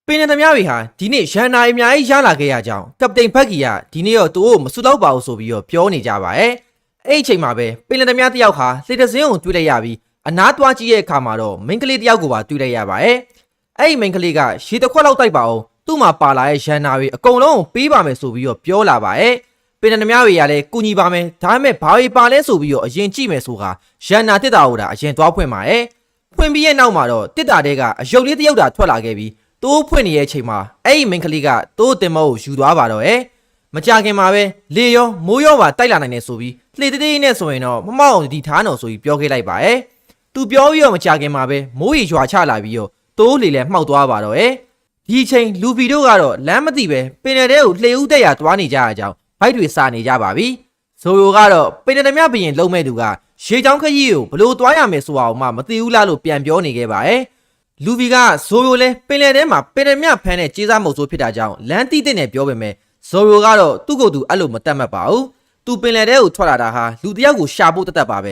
ပင်လယ်သမားတွေဟာဒီနေ့ရန်နာအများကြီးရလာခဲ့ရကြောင်းကပတိန်ဘက်ကီကဒီနေ့တော့သူ့ကိုမဆူတော့ပါဘူးဆိုပြီးတော့ပြောနေကြပါရဲ့အဲ့အချိန်မှာပဲပင်လယ်သမားတယောက်ဟာလှေတစင်းကိုတွေ့လိုက်ရပြီးအနားသွားကြည့်ရဲ့အခါမှာတော့မိန်းကလေးတယောက်ကိုပါတွေ့လိုက်ရပါရဲ့အဲ့ဒီမိန်းကလေးကရေတစ်ခွက်လောက်တိုက်ပါအောင်သူ့မှာပါလာတဲ့ရန်နာတွေအကုန်လုံးပေးပါမယ်ဆိုပြီးတော့ပြောလာပါရဲ့ပင်လယ်သမားတွေကလည်းကူညီပါမယ်ဒါပေမဲ့ဘာတွေပါလဲဆိုပြီးတော့အရင်ကြည့်မယ်ဆိုတာရန်နာတစ်တာကိုဒါအရင်သွားဖွင့်ပါရဲ့ဖွင့်ပြီးရဲ့နောက်မှာတော့တစ်တာတဲ့ကအယုတ်လေးတယောက်တာထွက်လာခဲ့ပြီးတိုးဖွင့်နေတဲ့အချိန်မှာအဲ့ဒီမိန်းကလေးကတိုးတင်မောကိုယူသွားပါတော့မကြခင်မှာပဲလေရောမိုးရောပါတိုက်လာနိုင်နေဆိုပြီးလှေတေးနဲ့ဆိုရင်တော့မမောက်အောင်ဒီထားနော်ဆိုပြီးပြောခဲ့လိုက်ပါသူပြောပြီးတော့မကြခင်မှာပဲမိုးရီရွာချလာပြီးတော့တိုးလေလည်းမှောက်သွားပါတော့ဒီချိန်လူဗီတို့ကတော့လမ်းမသိပဲပင်လယ်ထဲကိုလှေဦးတက်ရသွားနေကြရကြောင်းဘိုက်တွေစာနေကြပါပြီဆိုရိုကတော့ပင်လယ်သမားဘရင်လုံးမဲ့သူကရေချောင်းခရီးကိုဘလို့သွားရမယ်ဆိုတာကိုမှမသိဘူးလားလို့ပြန်ပြောနေခဲ့ပါလူဗီကဇိုရိုလဲပင်လယ်ထဲမှာပင်လယ်မြဖမ်းတဲ့ကြေးစားမုတ်ဆိုးဖြစ်တာကြောင့်လမ်းတီးတဲ့နဲ့ပြောပေမဲ့ဇိုရိုကတော့သူ့ကိုယ်သူအဲ့လိုမတတ်မှတ်ပါဘူးသူပင်လယ်ထဲကိုထွက်လာတာဟာလူတယောက်ကိုရှာဖို့တတ်ပါပဲ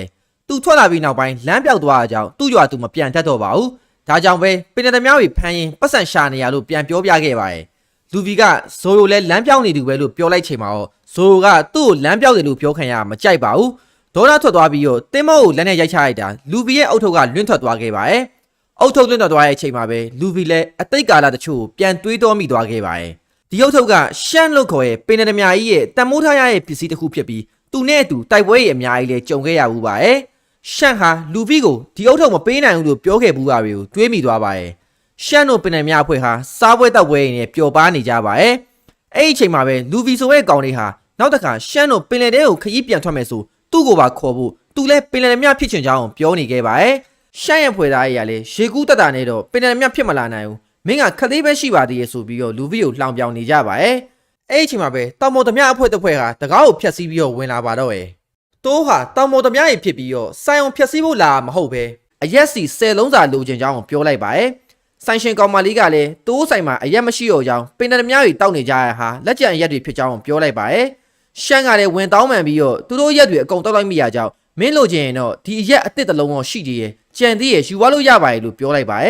သူထွက်လာပြီးနောက်ပိုင်းလမ်းပြောက်သွားတာကြောင့်သူ့ရွာသူမပြန်တတ်တော့ပါဘူးဒါကြောင့်ပဲပင်လယ်သမားတွေဖမ်းရင်ပတ်စံရှာနေရလို့ပြန်ပြောပြခဲ့ပါတယ်လူဗီကဇိုရိုလဲလမ်းပြောက်နေသူပဲလို့ပြောလိုက်ချိန်မှာတော့ဇိုရိုကသူ့ကိုလမ်းပြောက်တယ်လို့ပြောခံရမကြိုက်ပါဘူးဒေါ်လာထွက်သွားပြီးတော့တင်းမောကိုလက်နဲ့ရိုက်ချလိုက်တာလူဗီရဲ့အုတ်ထုပ်ကလွင့်ထွက်သွားခဲ့ပါတယ်အုတ်ထုပ်လွင့်ထွက်သွားတဲ့အချိန်မှာပဲလူဗီလည်းအတိတ်ကာလတချို့ပြန်တွေးတောမိသွားခဲ့ပါတယ်ဒီအုတ်ထုပ်ကရှမ်းလို့ခေါ်ရဲ့ပင်လယ်သမားကြီးရဲ့တန်မိုးထားရရဲ့ပစ္စည်းတစ်ခုဖြစ်ပြီးသူနဲ့အတူတိုက်ပွဲရဲ့အများကြီးလည်းကြုံခဲ့ရဘူးပါရှမ်းဟာလူဗီကိုဒီအုတ်ထုပ်မပေးနိုင်ဘူးလို့ပြောခဲ့ဘူးပါတွေကိုတွေးမိသွားပါတယ်ရှမ်းတို့ပင်လယ်မြအဖွဲ့ဟာစားပွဲတောက်ပွဲရင်းနဲ့ပျော်ပါနေကြပါတယ်အဲ့ဒီအချိန်မှာပဲလူဗီဆိုတဲ့ကောင်လေးဟာနောက်တစ်ခါရှမ်းတို့ပင်လယ်ထဲကိုခရီးပြန်ထွက်မယ်ဆိုသူ့ကိုပါခေါ်ဖို့သူလည်းပင်လယ်မြဖြစ်ချင်ကြောင်းပြောနေခဲ့ပါတယ်ရှမ်းရဲ့ဖွယ်သားကြီးကလည်းရေကူးတက်တာနဲ့တော့ပင်လယ်မြဖြစ်မလာနိုင်ဘူးမင်းကခလေးပဲရှိပါသေးရဲ့ဆိုပြီးတော့လူဗီကိုလှောင်ပြောင်နေကြပါတယ်အဲ့ဒီအချိန်မှာပဲတောင်ပေါ်သမျှအဖွဲ့တစ်ဖွဲ့ဟာတကားကိုဖျက်ဆီးပြီးတော့ဝင်လာပါတော့တိုးဟာတောင်ပေါ်သမျှကြီးဖြစ်ပြီးတော့စိုင်အောင်ဖျက်ဆီးဖို့လာမဟုတ်ပဲအရက်စီ10လုံးစာလိုချင်ကြောင်းပြောလိုက်ပါတယ်ဆိုင်ရှင်ကောင်မလေးကလည်းတိုးဆိုင်မှာအရက်မရှိတော့ကြောင်းပင်လယ်သမျှကြီးတောက်နေကြရဟာလက်ကျန်အရက်တွေဖြစ်ကြောင်းပြောလိုက်ပါတယ်ရှမ်းကလည်းဝင်တောင်းမှန်ပြီးတော့သူတို့ရက်တွေအကုန်တောက်လိုက်မိရကြောင်းမင်းလိုချင်ရင်တော့ဒီအရက်အစ်စ်တစ်လုံးတော့ရှိသေးရဲ့ကြံသေးရဲ့ယူသွားလို့ရပါတယ်လို့ပြောလိုက်ပါတယ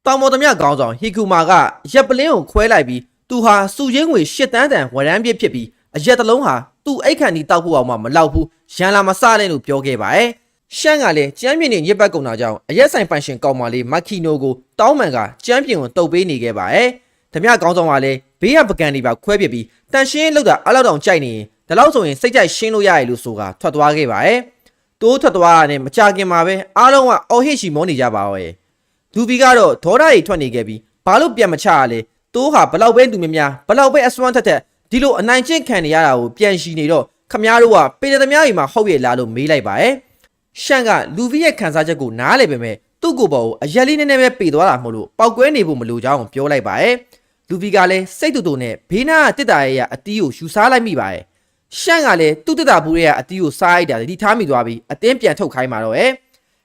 ်တောင်ပေါ်သမျှခေါင်းဆောင်ဟီကူမာကရက်ပလင်းကိုခွဲလိုက်ပြီးသူဟာစုရင်းငွေ၈တန်းတန်ဝရမ်းပြစ်ဖြစ်ပြီးအရက်တစ်လုံးဟာသူ့အိတ်ခန့်ဒီတောက်ဖို့အောင်မှမလောက်ဘူးရန်လာမစတဲ့လို့ပြောခဲ့ပါတယ်ရှမ်းကလည်းကျမ်းပြင်နေညစ်ပတ်ကုန်တာကြောင့်အရက်ဆိုင်ပိုင်ရှင်ကောင်မလေးမက်ခီနိုကိုတောင်းမှန်ကကျမ်းပြင်ကိုတုပ်ပေးနေခဲ့ပါတယ်ဓမြခေါင်းဆောင်ကလည်းဘေးကပကံတွေပါခွဲပစ်ပြီးတန်ရှင်းလောက်တာအလောက်တောင်ကြိုက်နေရင်ဒါလောက်ဆိုရင်စိတ်ကြိုက်ရှင်းလို့ရရလို့ဆိုတာထွက်သွားခဲ့ပါတယ်တိုးထွက်သွားတာနဲ့မကြခင်မှာပဲအားလုံးကအော်ဟစ်ရှီမောနေကြပါရဲ့လူဗီကတော့ဒေါ်ဒါရီထွက်နေခဲ့ပြီးဘာလို့ပြန်မချရလဲတိုးဟာဘလောက်ပဲသူများဘလောက်ပဲအစွမ်းထက်ဒီလိုအနိုင်ကျင့်ခံနေရတာကိုပြန်ရှီနေတော့ခမားတို့ကပင်လယ်သမားကြီးမှာဟုတ်ရဲ့လားလို့မေးလိုက်ပါရဲ့ရှန့်ကလူဗီရဲ့ခံစားချက်ကိုနားလေပေမဲ့သူ့ကိုယ်ပေါ်ကိုအရက်လေးနည်းနည်းပဲပေသွားတာမဟုတ်လို့ပောက်ကွဲနေဖို့မလိုကြောင်းပြောလိုက်ပါရဲ့လူဗီကလည်းစိတ်တူတူနဲ့ဘေးနားကတစ်တာရဲ့အတီးကိုယူစားလိုက်မိပါရဲ့ရှန့်ကလည်းသူ့တစ်တာဘူးရဲ့အတီးကိုစားလိုက်တာဒီထားမိသွားပြီးအတင်းပြန်ထုတ်ခိုင်းပါတော့ရဲ့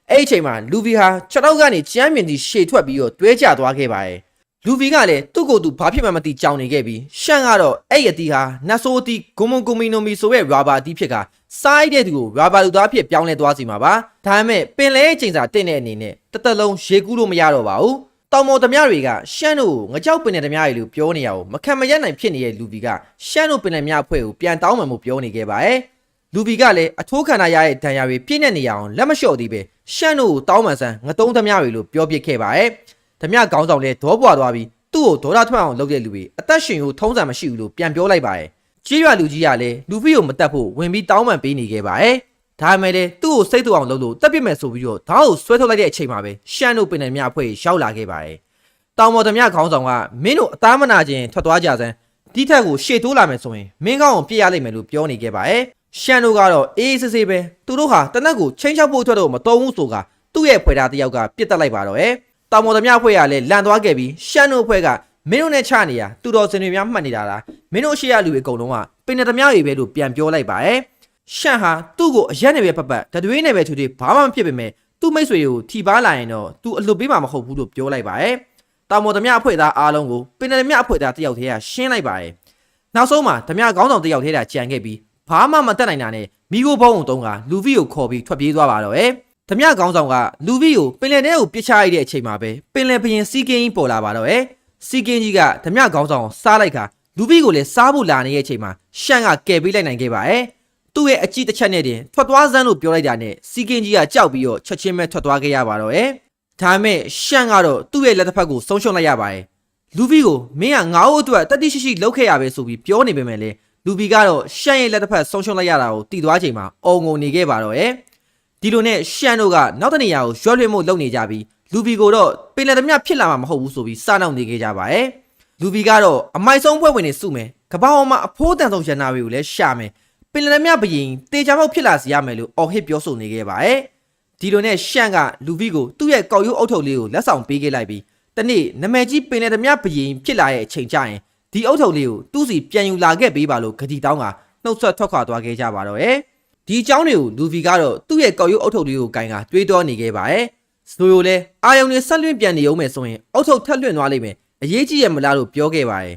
အဲ့ဒီအချိန်မှာလူဗီဟာခြေထောက်ကနေကျမ်းမြင့်ကြီးရှေ့ထွက်ပြီးတော့တွဲကျသွားခဲ့ပါရဲ့လူဗီကလည်းသူ့ကိုယ်သူဘာဖြစ်မှမသိကြောင်နေခဲ့ပြီးရှန့်ကတော့အဲ့ဒီအတီးဟာနတ်ဆိုးအတီးဂွန်မွန်ဂွန်မီနိုမီဆိုတဲ့ရာဘာအတီးဖြစ်ကစားတဲ့သူကိုရာဘာလူသားဖြစ်ပြောင်းလဲသွားစီမှာပါဒါပေမဲ့ပင်လဲချိန်စာတင့်တဲ့အနေနဲ့တသက်လုံးရေကူးလို့မရတော့ပါဘူးတောင်ပေါ်သမားတွေကရှမ်းတို့ငကြောက်ပင်တဲ့သမားတွေလို့ပြောနေရအောင်မခံမရက်နိုင်ဖြစ်နေတဲ့လူဗီကရှမ်းတို့ပင်တဲ့မြအဖွဲ့ကိုပြန်တောင်းမှန်မှုပြောနေခဲ့ပါတယ်လူဗီကလည်းအထိုးခံရတဲ့ဒဏ်ရာတွေပြည့်နေရအောင်လက်မလျှော့သေးပဲရှမ်းတို့ကိုတောင်းမှန်ဆန်းငတုံးသမားတွေလို့ပြောပြခဲ့ပါတယ်သမားခေါင်းဆောင်လည်းဒေါပွားသွားပြီးသူ့ကိုဒေါ်လာထွက်အောင်လုပ်တဲ့လူတွေအသက်ရှင်ကိုထုံးစံမရှိဘူးလို့ပြန်ပြောလိုက်ပါတယ်ကြေးရွာလူကြီးကလည်းလူဗီကိုမတက်ဖို့ဝင်ပြီးတောင်းပန်ပေးနေခဲ့ပါတယ်ဒါပေမဲ့လည်းသူ့ကိုစိတ်တူအောင်လုပ်လို့တက်ပြစ်မယ်ဆိုပြီးတော့ဓာတ်ကိုဆွဲထုတ်လိုက်တဲ့အချိန်မှာပဲရှမ်းတို့ပင်နယ်မြအဖွဲ့ရောက်လာခဲ့ပါတယ်တောင်ပေါ်သမျှခေါင်းဆောင်ကမင်းတို့အသားမနာခြင်းထွက်သွားကြစမ်းဒီထက်ကိုရှေ့တိုးလာမယ်ဆိုရင်မင်းကောင်းအောင်ပြစ်ရလိမ့်မယ်လို့ပြောနေခဲ့ပါတယ်ရှမ်းတို့ကတော့အေးဆေးဆေးပဲသူတို့ဟာတနက်ကိုချင်းချောက်ဖို့အတွက်တော့မတော်ဘူးဆိုကသူ့ရဲ့ဖွယ်သားတယောက်ကပြစ်တက်လိုက်ပါတော့တောင်ပေါ်သမျှအဖွဲ့ကလည်းလန်သွားခဲ့ပြီးရှမ်းတို့အဖွဲ့ကမင်းတို့နဲ့ချနေရသူတော်စင်တွေများမှတ်နေတာလားမင်းတို့ရှေ့ရလူတွေအကုန်လုံးကပင်နယ်သမားတွေပဲလို့ပြန်ပြောလိုက်ပါရှန့်ဟာသူ့ကိုအရက်နဲ့ပဲပတ်ပတ်တတွေးနဲ့ပဲသူတွေဘာမှမဖြစ်ပေမဲ့သူ့မိတ်ဆွေကိုထိပါလာရင်တော့သူအလွတ်ပေးမှာမဟုတ်ဘူးလို့ပြောလိုက်ပါတောင်ပေါ်သမျှအဖွဲ့သားအားလုံးကိုပင်နယ်သမျှအဖွဲ့သားတယောက်တည်းကရှင်းလိုက်ပါနောက်ဆုံးမှာသမျှခေါင်းဆောင်တယောက်တည်းကကြံခဲ့ပြီးဘာမှမတတ်နိုင်တာနဲ့မိခိုးဘုံတုံးကလူဗီကိုခေါ်ပြီးထွက်ပြေးသွားပါတော့သမျှခေါင်းဆောင်ကလူဗီကိုပင်လယ်ထဲကိုပစ်ချလိုက်တဲ့အချိန်မှာပဲပင်လယ်ဘရင်စီးကင်းပေါ်လာပါတော့ စီကင်းကြီးကဓမြခေါင်းဆောင်စားလိုက်ခါလူဘီကိုလည်းစားဖို့လာနေတဲ့အချိန်မှာရှန်ကကယ်ပေးလိုက်နိုင်ခဲ့ပါတယ်သူ့ရဲ့အကြည့်တစ်ချက်နဲ့တင်ထွက်သွားစမ်းလို့ပြောလိုက်တာနဲ့စီကင်းကြီးကကြောက်ပြီးတော့ချက်ချင်းပဲထွက်သွားခဲ့ရပါတော့တယ်ဒါပေမဲ့ရှန်ကတော့သူ့ရဲ့လက်တစ်ဖက်ကိုဆုံးရှုံးလိုက်ရပါတယ်လူဘီကိုမင်းကငါ့အတွက်တတိရှိရှိလှုပ်ခဲ့ရပဲဆိုပြီးပြောနေပေမဲ့လေလူဘီကတော့ရှန်ရဲ့လက်တစ်ဖက်ဆုံးရှုံးလိုက်ရတာကိုတီသွားချိန်မှာအုံငုံနေခဲ့ပါတော့တယ်ဒီလိုနဲ့ရှန်တို့ကနောက်တနေရာကိုရွှဲလွှဲမှုလုပ်နေကြပြီးလူဘီကိုတော့ပင်လယ်သမျှဖြစ်လာမှာမဟုတ်ဘူးဆိုပြီးစနှောက်နေခဲ့ကြပါတယ်လူဘီကတော့အမိုက်ဆုံးဖွဲ့ဝင်နေစုမယ်ကဘာအောင်မှာအဖိုးတန်ဆုံးရန်နာတွေကိုလည်းရှာမယ်ပင်လယ်သမျှဘရင်တေချာပေါက်ဖြစ်လာစီရမယ်လို့အော်ဟစ်ပြောဆိုနေခဲ့ပါတယ်ဒီလိုနဲ့ရှန်ကလူဘီကိုသူ့ရဲ့ကောက်ရိုးအုပ်ထုပ်လေးကိုလက်ဆောင်ပေးခဲ့လိုက်ပြီးတနေ့နမယ်ကြီးပင်လယ်သမျှဘရင်ဖြစ်လာတဲ့အချိန်ကျရင်ဒီအုပ်ထုပ်လေးကိုသူ့စီပြန်ယူလာခဲ့ပေးပါလို့ဂတိတောင်းကနှုတ်ဆက်ထွက်ခွာသွားခဲ့ကြပါတော့တယ်ဒီအကြောင်းတွေကိုလူဘီကတော့သူ့ရဲ့ကောက်ရိုးအုပ်ထုပ်လေးကိုဂိုင်းကတွေးတောနေခဲ့ပါတယ်ဆိုလိုလဲအာယုံနဲ့ဆက်လွင့်ပြန်နေအောင်မယ်ဆိုရင်အုတ်ထုတ်ထက်လွင့်သွားလိမ့်မယ်အရေးကြီးရမလားလို့ပြောခဲ့ပါတယ်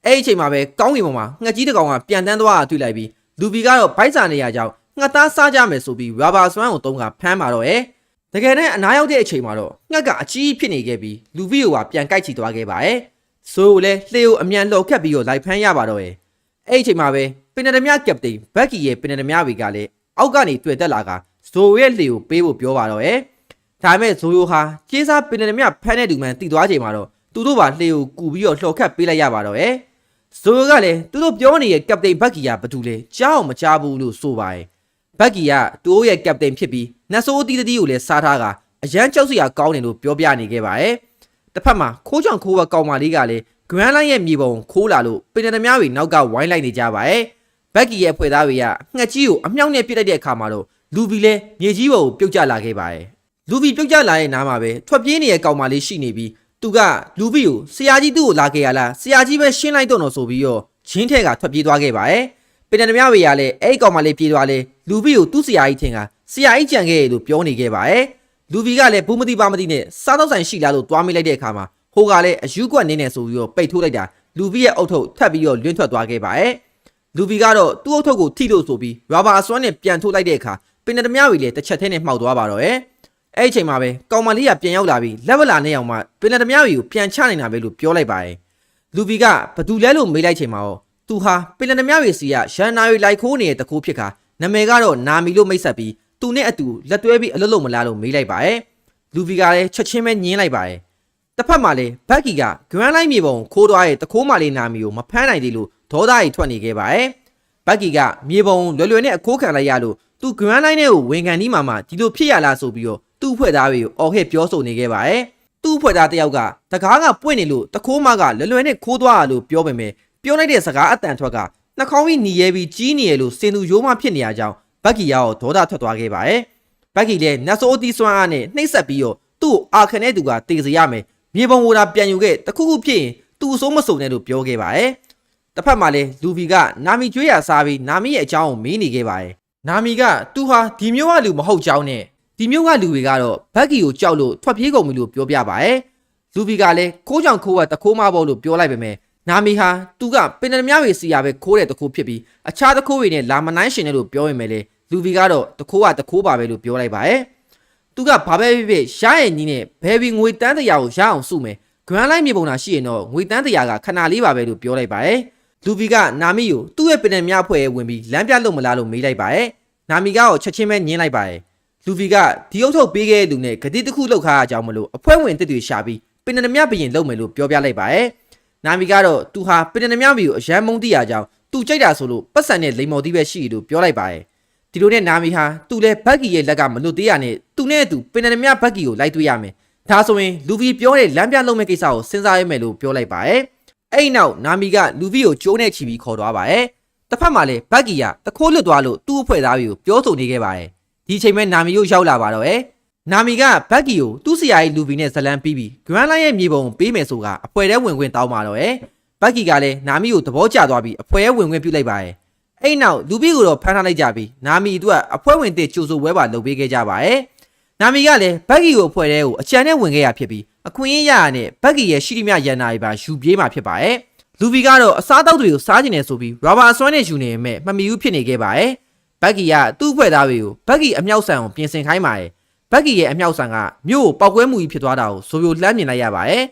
အဲ့ဒီအချိန်မှာပဲကောင်းကင်ပေါ်မှာငှက်ကြီးတစ်ကောင်ကပြန်တန်းသွားတာတွေ့လိုက်ပြီးလူဘီကတော့ဗိုက်စာနေရကြောင်းငှက်သားစားကြမယ်ဆိုပြီးရာဘာစွမ်းကိုတုံးကဖမ်းပါတော့ရဲ့တကယ်နဲ့အနားရောက်တဲ့အချိန်မှာတော့ငှက်ကအကြီးဖြစ်နေခဲ့ပြီးလူဘီကိုပါပြန်ကိုက်ချီသွားခဲ့ပါတယ်ဆိုလိုလဲလှေကိုအမြန်လှော်ခတ်ပြီးတော့လိုက်ဖမ်းရပါတော့ရဲ့အဲ့ဒီအချိန်မှာပဲပင်နဒမြကပတိန်ဘက်ကီရဲ့ပင်နဒမြတွေကလည်းအောက်ကနေတွေ့တက်လာကဇိုရဲ့လှေကိုပေးဖို့ပြောပါတော့ရဲ့ဒါပေမဲ့ဇိုယိုဟာကျေးစားပင်နဒမြဖမ်းတဲ့သူမှန်တည်သွားချိန်မှာတော့သူတို့ပါလှေကိုကူပြီးတော့လှော်ခတ်ပေးလိုက်ရပါတော့ရဲ့ဇိုယိုကလည်းသူတို့ပြောနေတဲ့ကပတိန်ဘက်ကီကဘာတူလဲကြားအောင်မကြားဘူးလို့ဆိုပါတယ်ဘက်ကီကသူတို့ရဲ့ကပတိန်ဖြစ်ပြီးနတ်ဆိုးအတီးတီးကိုလည်းစားထားကအရန်ကြောက်စရာကောင်းတယ်လို့ပြောပြနေခဲ့ပါတယ်တစ်ဖက်မှာခိုးချောင်ခိုးဝက်ကောင်မလေးကလည်းဂရန်လိုင်းရဲ့မြေပုံခိုးလာလို့ပင်နဒမြတွေနောက်ကဝိုင်းလိုက်နေကြပါတယ်ဘက်ကီရဲ့ဖွဲ့သားတွေကငှက်ကြီးကိုအမြောက်နဲ့ပစ်လိုက်တဲ့အခါမှာတော့လူဘီလည်းမြေကြီးပေါ်ကိုပြုတ်ကျလာခဲ့ပါတယ်လူဘီပြုတ်ကျလာတဲ့နားမှာပဲထွက်ပြေးနေတဲ့ကောင်မလေးရှိနေပြီးသူကလူဘီကိုဆရာကြီးသူ့ကိုလာခဲ့ရလားဆရာကြီးပဲရှင်းလိုက်တော့ဆိုပြီးတော့ချင်းထဲကထွက်ပြေးသွားခဲ့ပါတယ်ပင်နဒမြတွေကလည်းအဲ့ဒီကောင်မလေးပြေးသွားလဲလူဘီကိုသူ့ဆရာကြီးထင်ကဆရာကြီးကြံခဲ့ရလို့ပြောနေခဲ့ပါတယ်လူဘီကလည်းဘူးမတိပါမတိနဲ့စားတော့ဆိုင်ရှိလားလို့တွားမိလိုက်တဲ့အခါမှာဟိုကလည်းအယူကွက်နေနေဆိုပြီးတော့ပိတ်ထိုးလိုက်တာလူဘီရဲ့အုတ်ထုတ်ထပ်ပြီးတော့လွင့်ထွက်သွားခဲ့ပါတယ်လူဘီကတော့သူ့အုတ်ထုတ်ကိုထိလို့ဆိုပြီးရာဘာအစွမ်းနဲ့ပြန်ထိုးလိုက်တဲ့အခါပင်နဒမြတွေလည်းတစ်ချက်ထဲနဲ့မှောက်သွားပါတော့ရဲ့အဲ့ဒီအချိန်မှာပဲကောင်မလေးကပြန်ရောက်လာပြီးလက်ဝလာနေအောင်မှပင်လယ်သမားတွေကိုပြန်ချနိုင်တာပဲလို့ပြောလိုက်ပါတယ်လူဘီကဘသူလဲလို့မေးလိုက်ချိန်မှာတော့သူဟာပင်လယ်သမားတွေစီကရန်နာတွေလိုက်ခိုးနေတဲ့တကူဖြစ်ခါနာမည်ကတော့နာမီလို့မိတ်ဆက်ပြီးသူနဲ့အတူလက်တွဲပြီးအလုပ်လုပ်မလားလို့မေးလိုက်ပါတယ်လူဘီကလည်းချက်ချင်းပဲညင်းလိုက်ပါတယ်တစ်ဖက်မှာလည်းဘက်ကီကဂရန်လိုက်မြေပုံခိုးသွားတဲ့တခိုးမလေးနာမီကိုမဖမ်းနိုင်သေးလို့ဒေါသကြီးထွက်နေခဲ့ပါတယ်ဘက်ကီကမြေပုံလွယ်လွယ်နဲ့အခိုးခံလိုက်ရလို့သူဂရန်လိုက်နဲ့ကိုဝင်ခံဒီမှာမှဒီလိုဖြစ်ရလားဆိုပြီးတော့သူ့ဖွဲ့သားတွေကိုအော်ဟစ်ပြောဆိုနေခဲ့ပါတယ်သူ့ဖွဲ့သားတယောက်ကတကားကပွင့်နေလို့တခိုးမကလွယ်လွယ်နဲ့ခိုးသွားရလို့ပြောပေမဲ့ပြောလိုက်တဲ့စကားအတန်ထွက်ကနှာခေါင်းကြီးหนีရဲပြီးကြီးနေရလို့စင်သူရိုးမဖြစ်နေရကြောင်းဘက်ကီရောဒေါသထွက်သွားခဲ့ပါတယ်ဘက်ကီလည်းနတ်ဆိုးအတီးစွမ်းအားနဲ့နှိပ်စက်ပြီးတော့သူ့အာခနဲ့သူကတေစေရမယ်မြေပုံဝတာပြန်ယူခဲ့တခုခုဖြစ်ရင်သူ့အစိုးမစုံနဲ့လို့ပြောခဲ့ပါတယ်တစ်ဖက်မှာလည်းလူဘီကနာမီကျွေးရစားပြီးနာမီရဲ့အကြောင်းကိုမေးနေခဲ့ပါတယ်နာမီကသူဟာဒီမျိုးကလူမဟုတ်ကြောင်းနဲ့ဒီမျိုးကလူတွေကတော့ဘက်ကီကိုကြောက်လို့ထွက်ပြေးကုန်ပြီလို့ပြောပြပါတယ်လူဘီကလည်းခိုးကြောင်ခိုးဝက်တခိုးမပေါ့လို့ပြောလိုက်ပေမဲ့နာမီဟာသူကပင်နဒမြတွေစီရပဲခိုးတဲ့တခိုးဖြစ်ပြီးအခြားတခိုးတွေနဲ့လာမနိုင်ရှင်တယ်လို့ပြောရင်ပဲလေလူဘီကတော့တခိုးကတခိုးပါပဲလို့ပြောလိုက်ပါတယ်သူကဘာပဲဖြစ်ဖြစ်ရရဲ့နီးနဲ့ဘယ်ဘီငွေတန်းတရာကိုရအောင်စုမယ်ဂရန်လိုက်မြေပုံသာရှိရင်တော့ငွေတန်းတရာကခဏလေးပါပဲလို့ပြောလိုက်ပါတယ်လူဘီကနာမီကိုသူ့ရဲ့ပင်နဒမြအဖွဲ့ရဲ့ဝင်ပြီးလမ်းပြလို့မလားလို့မေးလိုက်ပါတယ်နာမီကတော့ချက်ချင်းပဲညင်းလိုက်ပါတယ်လူဘီကဒီအုပ်ထုတ်ပေးခဲ့တဲ့သူနဲ့ဂတိတစ်ခုလောက်ခါအကြောင်းမလို့အဖွဲ့ဝင်တစ်တွေရှာပြီးပင်နဒမြဘရင်လုပ်မယ်လို့ပြောပြလိုက်ပါတယ်နာမီကတော့သူဟာပင်နဒမြဘီကိုအရန်မုန်းတိရကြောင်းသူကြိုက်တာဆိုလို့ပတ်စံနဲ့လိမ်မော်သီးပဲရှိလို့ပြောလိုက်ပါတယ်ဒီလိုနဲ့နာမီဟာသူလည်းဘက်ကီရဲ့လက်ကမလွတ်သေးရနဲ့သူနဲ့အတူပင်နဒမြဘက်ကီကိုလိုက်တွေ့ရမယ်ဒါဆိုရင်လူဘီပြောတဲ့လမ်းပြလုံးမဲ့ကိစ္စကိုစဉ်းစားရမယ်လို့ပြောလိုက်ပါတယ်အဲ့နောက်နာမီကလူဘီကိုကျိုးနဲ့ချီပြီးခေါ်သွားပါတယ်တစ်ဖက်မှာလည်းဘက်ကီကတခိုးလွတ်သွားလို့သူ့အဖွဲ့သားတွေကိုပြောဆိုနေခဲ့ပါတယ်ဒီချိန်မဲ့နာမီကိုရောက်လာပါတော့နာမီကဘက်ကီကိုသူ့ဆရာကြီးလူဘီနဲ့ဇလန်ပြီးဂရန်လိုင်းရဲ့မြေပုံပေးမယ်ဆိုကအဖွဲထဲဝင်ခွင့်တောင်းပါတော့ဘက်ကီကလည်းနာမီကိုသဘောကျသွားပြီးအဖွဲထဲဝင်ခွင့်ပြုလိုက်ပါတယ်အဲ့နောက်လူဘီကိုတော့ဖမ်းထားလိုက်ကြပြီးနာမီတို့ကအဖွဲဝင်တဲ့ကြိုဆိုပွဲပါလုပ်ပေးခဲ့ကြပါတယ်နာမီကလည်းဘက်ကီကိုအဖွဲထဲကိုအချမ်းနဲ့ဝင်ခဲ့ရဖြစ်ပြီးအခွင့်အရေးရရနဲ့ဘက်ကီရဲ့ရှိတိမြရန်နာတွေပါယူပြေးမှာဖြစ်ပါတယ်လူဘီကတော့အစားအသောက်တွေကိုစားကျင်နေဆိုပြီးရာဘာအစွမ်းနဲ့ယူနေမဲ့မမီဘူးဖြစ်နေခဲ့ပါတယ်ဘက်ကီကသူ့ဖွဲ့သားတွေကိုဘက်ကီအမြောက်ဆန်ကိုပြင်ဆင်ခိုင်းပါတယ်ဘက်ကီရဲ့အမြောက်ဆန်ကမြို့ကိုပောက်ကွဲမှုကြီးဖြစ်သွားတာကိုဆိုပြိုလှမ်းမြင်လိုက်ရပါတယ်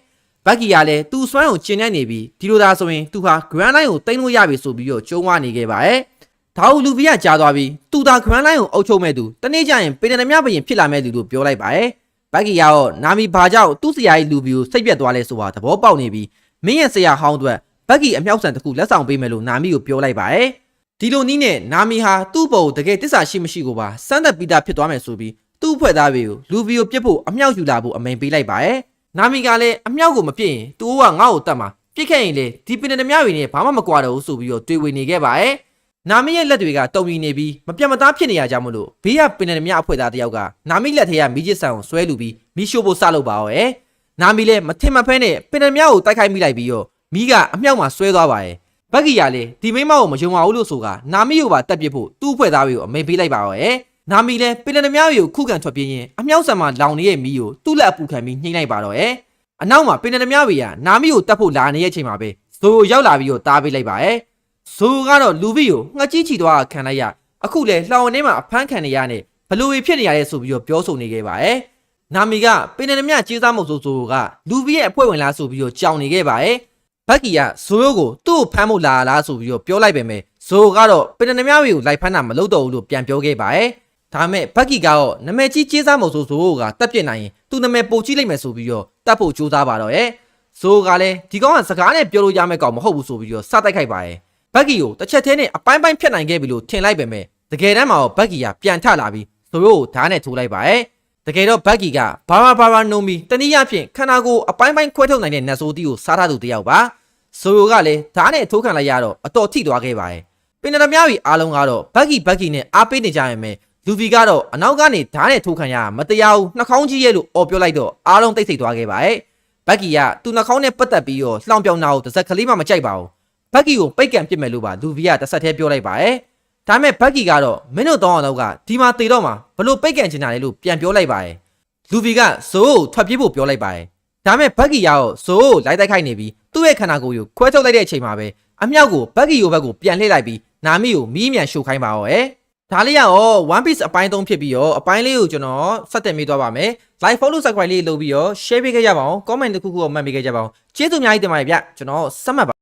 ဘက်ကီကလည်းသူ့စွမ်းကိုကျင်နေနေပြီးဒီလိုသာဆိုရင်သူဟာ Grand Line ကိုတိမ့်လို့ရပြီဆိုပြီးတော့ကျုံးဝနေခဲ့ပါတယ်။ဒါကိုလူဗီကကြားသွားပြီးသူသာ Grand Line ကိုအုပ်ချုပ်မဲ့သူတနေ့ကျရင်ပင်နမြဘရင်ဖြစ်လာမဲ့သူလို့ပြောလိုက်ပါတယ်။ဘက်ကီရောနာမီဘာကြောင့်သူ့ဆရာကြီးလူဗီကိုစိတ်ပြတ်သွားလဲဆိုတာသဘောပေါက်နေပြီးမင်းရဲ့ဆရာဟောင်းအတွက်ဘက်ကီအမြောက်ဆန်တစ်ခုလက်ဆောင်ပေးမယ်လို့နာမီကိုပြောလိုက်ပါတယ်။ဒီလိုနည်းနဲ့နာမီဟာသူ့ဘောကိုတကယ်တစ္ဆာရှိမရှိကိုပါစမ်းသက်ပြီးသားဖြစ်သွားမယ်ဆိုပြီးသူ့ဖွဲ့သားတွေကိုလူဗီကိုပြစ်ဖို့အမြောက်ယူလာဖို့အမိန်ပေးလိုက်ပါတယ်။နာမီကလည်းအမြောက်ကိုမပြစ်ရင်သူကငါ့ကိုတတ်မှာပြစ်ခဲ့ရင်လေဒီပင်နမြတွေနဲ့ဘာမှမကွာတော့ဘူးဆိုပြီးတော့တွေးဝေနေခဲ့ပါတယ်။နာမီရဲ့လက်တွေကတုံရီနေပြီးမပြတ်မသားဖြစ်နေရကြမလို့ဘေးကပင်နမြအဖွဲ့သားတယောက်ကနာမီလက်ထဲကမီးချစ်ဆန်ကိုဆွဲလူပြီးမီးရှို့ဖို့စလုပ်ပါတော့ရဲ့။နာမီလည်းမထင်မဖဲနဲ့ပင်နမြကိုတိုက်ခိုက်မိလိုက်ပြီးတော့မီးကအမြောက်မှာဆွဲသွားပါရဲ့။ဘက်ကီကလည်းဒီမိမကိုမယုံပါဘူးလို့ဆိုကနာမီကိုပါတက်ပစ်ဖို့သူ့အဖွဲ့သားတွေကိုအမိန်ပေးလိုက်ပါတော့ရဲ့။နာမီလည်းပင်နမြတွေကိုခုခံထွက်ပြေးရင်အမြောက်ဆန်မှာလောင်နေတဲ့မီးကိုသူ့လက်အပူခံပြီးနှိမ့်လိုက်ပါတော့ရဲ့။အနောက်မှာပင်နမြတွေကနာမီကိုတက်ဖို့လာနေတဲ့အချိန်မှာပဲဇိုရောက်လာပြီးတော့တားပေးလိုက်ပါရဲ့။ဇိုကတော့လူဗီကိုငှက်ကြီးချီသွားခံလိုက်ရအခုလေလှောင်ထဲမှာအဖမ်းခံနေရတဲ့ဘလူဝီဖြစ်နေရတဲ့ဆိုပြီးတော့ပြောဆိုနေခဲ့ပါရဲ့။နာမီကပင်နမြကြေးစားမှုဆိုကလူဗီရဲ့အဖွဲ့ဝင်လားဆိုပြီးတော့ကြောင်နေခဲ့ပါရဲ့။ဘက်ကီကဇိုကိုသူ့ကိုဖမ်းဖို့လာလားဆိုပြီးတော့ပြောလိုက်ပေမဲ့ဇိုကတော့ပင်နမြတွေကိုလိုက်ဖမ်းတာမလုပ်တော့ဘူးလို့ပြန်ပြောခဲ့ပါရဲ့။ဒါမဲ့ဘက်ကီကတော့နမဲကြီးကြေးစားမှုဆိုကတက်ပြစ်နိုင်ရင်သူ့နမဲပိုကြီးလိုက်မယ်ဆိုပြီးတော့တတ်ဖို့ကြိုးစားပါတော့ရဲ့။ဇိုကလည်းဒီကောင်ကစကားနဲ့ပြောလို့ရမယ့်ကောင်မဟုတ်ဘူးဆိုပြီးတော့စတိုက်ခိုက်ပါရဲ့။ဘက်ကီကိုတစ်ချက်သေးနဲ့အပိုင်းပိုင်းဖြတ်နိုင်ခဲ့ပြီလို့ထင်လိုက်ပေမဲ့တကယ်တမ်းမှာတော့ဘက်ကီကပြန်ထလာပြီးဇိုကိုဓာတ်နဲ့ထိုးလိုက်ပါရဲ့။တကယ်တော့ဘက်ကီကဘာဘာနိုမီတနည်းအားဖြင့်ခန္ဓာကိုယ်အပိုင်းပိုင်းခွဲထုတ်နိုင်တဲ့နတ်ဆိုးတီကိုစားထားသူတယောက်ပါ။ဇိုကလည်းဓာတ်နဲ့ထိုးခံလိုက်ရတော့အတော်ထိသွားခဲ့ပါရဲ့။ပင်နမြကြီးအားလုံးကတော့ဘက်ကီနဲ့အားပေးနေကြရင်ပဲလူဗီကတော့အနောက်ကနေဓာတ်နဲ့ထိုးခံရမတရားဘူးနှာခေါင်းကြီးရဲ့လို့အော်ပြောလိုက်တော့အားလုံးတိတ်ဆိတ်သွားခဲ့ပါရဲ့။ဘက်ကီကသူ့နှာခေါင်းနဲ့ပတ်သက်ပြီးတော့လှောင်ပြောင်တာကိုတစ်စက်ကလေးမှမကြိုက်ပါဘူး။ဘက်ကီကိုပိတ်ကန်ပစ်မယ်လို့ပါလူဗီကတစ်ဆက်တည်းပြောလိုက်ပါရဲ့။ဒါမဲ့ဘက်ကီကတော့မင်းတို့တောင်းအောင်ကဒီမှာတေတော့မှာဘလို့ပိတ်ကန်ချင်တာလဲလို့ပြန်ပြောလိုက်ပါရဲ့။လူဗီကဇိုးကိုထွက်ပြေးဖို့ပြောလိုက်ပါရဲ့။ဒါမဲ့ဘက်ကီရောဇိုးကိုလိုက်တိုက်ခိုက်နေပြီးသူ့ရဲ့ခန္ဓာကိုယ်ကိုခွဲထုတ်လိုက်တဲ့အချိန်မှာပဲအမြောက်ကိုဘက်ကီဘက်ကိုပြန်လှည့်လိုက်ပြီးနာမီကိုမီးမြန်ရှို့ခိုင်းပါတော့ရဲ့။ဒါလေးရော One Piece အပိုင်း3ဖြစ်ပြီးတော့အပိုင်းလေးကိုကျွန်တော်ဆက်တင်ပေးသွားပါမယ်။ Like follow subscribe လေးလုပ်ပြီးတော့ share ပေးခဲ့ကြပါအောင်။ comment တစ်ခုခုကိုမှတ်ပေးခဲ့ကြပါအောင်။ကျေးဇူးအများကြီးတင်ပါတယ်ဗျ။ကျွန်တော်ဆက်မှတ်ပါ